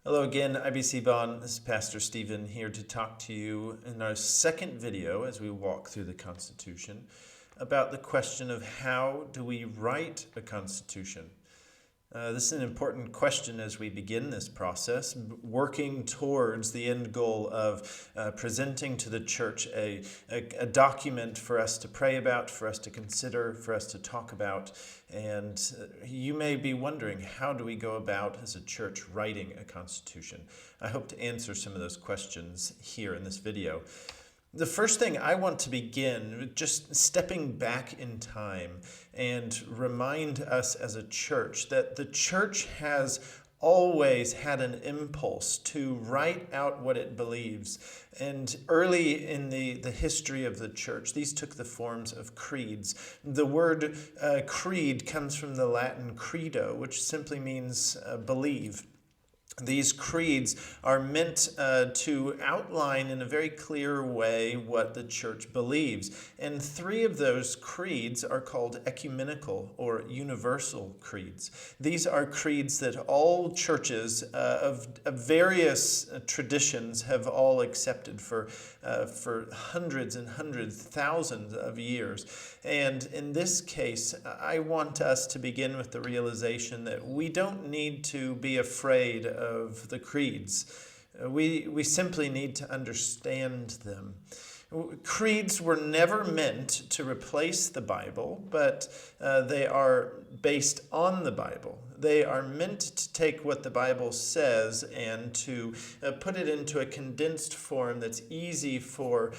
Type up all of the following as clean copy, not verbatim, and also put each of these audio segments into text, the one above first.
Hello again, IBC Bonn. This is Pastor Stephen here to talk to you in our second video as we walk through the Constitution about the question of how do we write a Constitution. This is an important question as we begin this process, working towards the end goal of presenting to the church a document for us to pray about, for us to consider, for us to talk about. And you may be wondering, how do we go about as a church writing a constitution? I hope to answer some of those questions here in this video. The first thing I want to begin with just stepping back in time and remind us as a church that the church has always had an impulse to write out what it believes. And early in the history of the church, these took the forms of creeds. The word creed comes from the Latin credo, which simply means believe. These creeds are meant to outline in a very clear way what the church believes. And three of those creeds are called ecumenical or universal creeds. These are creeds that all churches of various traditions have all accepted for hundreds and hundreds, thousands of years. And in this case, I want us to begin with the realization that we don't need to be afraid of the creeds. We simply need to understand them. Creeds were never meant to replace the Bible, but they are based on the Bible. They are meant to take what the Bible says and to put it into a condensed form that's easy for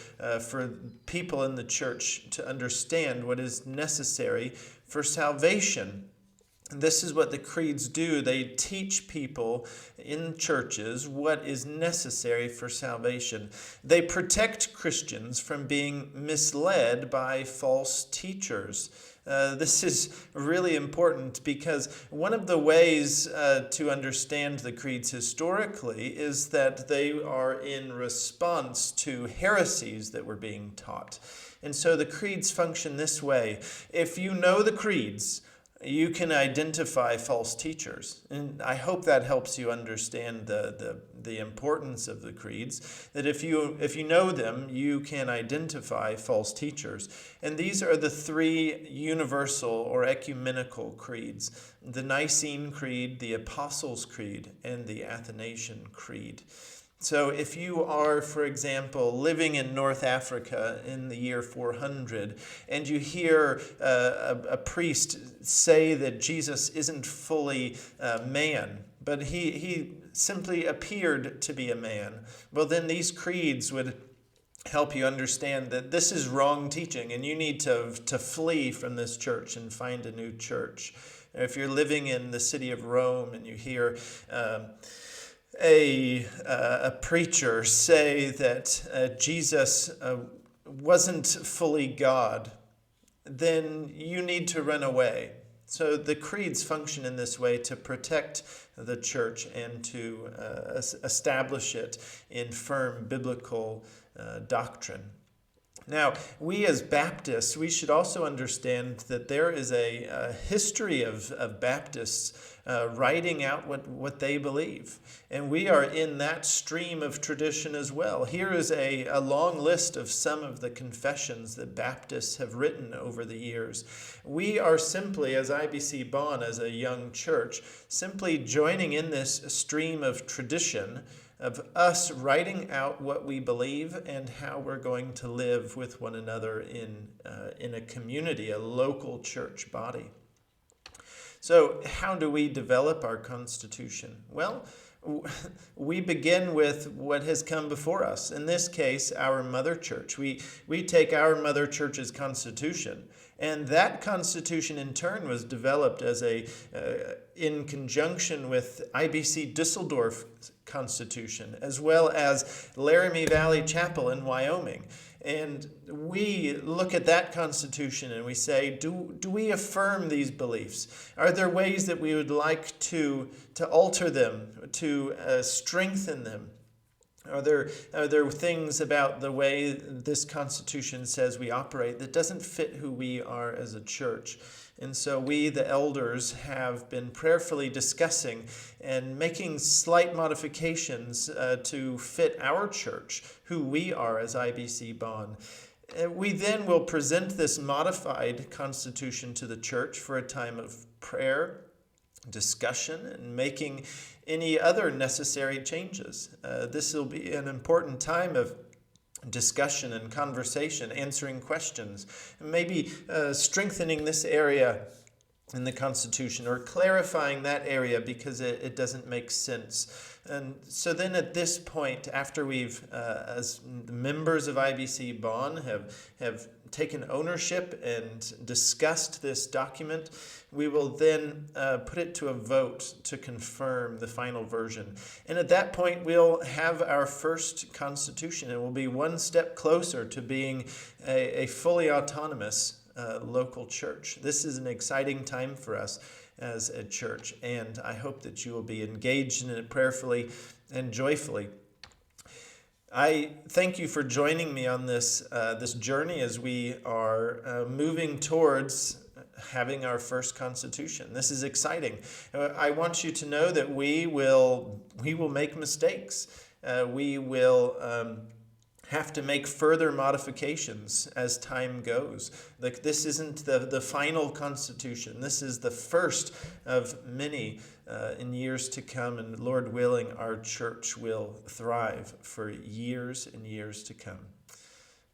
people in the church to understand what is necessary for salvation. This is what the creeds do. They teach people in churches what is necessary for salvation. They protect Christians from being misled by false teachers. This is really important because one of the ways to understand the creeds historically is that they are in response to heresies that were being taught. And so the creeds function this way. If you know the creeds, you can identify false teachers. And I hope that helps you understand the importance of the creeds, that if you know them, you can identify false teachers. And these are the three universal or ecumenical creeds: the Nicene Creed, the Apostles' Creed, and the Athanasian Creed. So if you are, for example, living in North Africa in the year 400, and you hear a priest say that Jesus isn't fully man, but he simply appeared to be a man, well, then these creeds would help you understand that this is wrong teaching, and you need to flee from this church and find a new church. If you're living in the city of Rome and you hear a preacher say that Jesus wasn't fully God, then you need to run away. So the creeds function in this way to protect the church and to establish it in firm biblical doctrine. Now, we as Baptists, we should also understand that there is a history of Baptists writing out what they believe. And we are in that stream of tradition as well. Here is a long list of some of the confessions that Baptists have written over the years. We are simply, as IBC Bonn, as a young church, simply joining in this stream of tradition of us writing out what we believe and how we're going to live with one another in a community, a local church body. So how do we develop our Constitution? Well, we begin with what has come before us. In this case, our mother church. We take our mother church's Constitution, and that Constitution in turn was developed as in conjunction with IBC Dusseldorf Constitution, as well as Laramie Valley Chapel in Wyoming. And we look at that Constitution and we say, do we affirm these beliefs? Are there ways that we would like to alter them, to strengthen them? Are there things about the way this Constitution says we operate that doesn't fit who we are as a church? And so we, the elders, have been prayerfully discussing and making slight modifications to fit our church, who we are as IBC Bonn. We then will present this modified constitution to the church for a time of prayer, discussion, and making any other necessary changes. This will be an important time of discussion and conversation, answering questions, maybe strengthening this area in the Constitution or clarifying that area because it doesn't make sense. And so then at this point, after we've, as members of IBC Bonn, have taken ownership and discussed this document, we will then put it to a vote to confirm the final version. And at that point, we'll have our first constitution, and we'll be one step closer to being a fully autonomous local church. This is an exciting time for us as a church, and I hope that you will be engaged in it prayerfully and joyfully. I thank you for joining me on this journey as we are moving towards having our first constitution. This is exciting. I want you to know that we will make mistakes. We will have to make further modifications as time goes. Like, this isn't the final constitution. This is the first of many in years to come, and Lord willing, our church will thrive for years and years to come.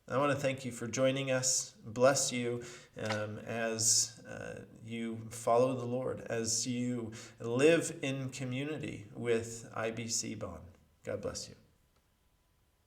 I want to thank you for joining us. Bless you as you follow the Lord, as you live in community with IBC Bonn. God bless you.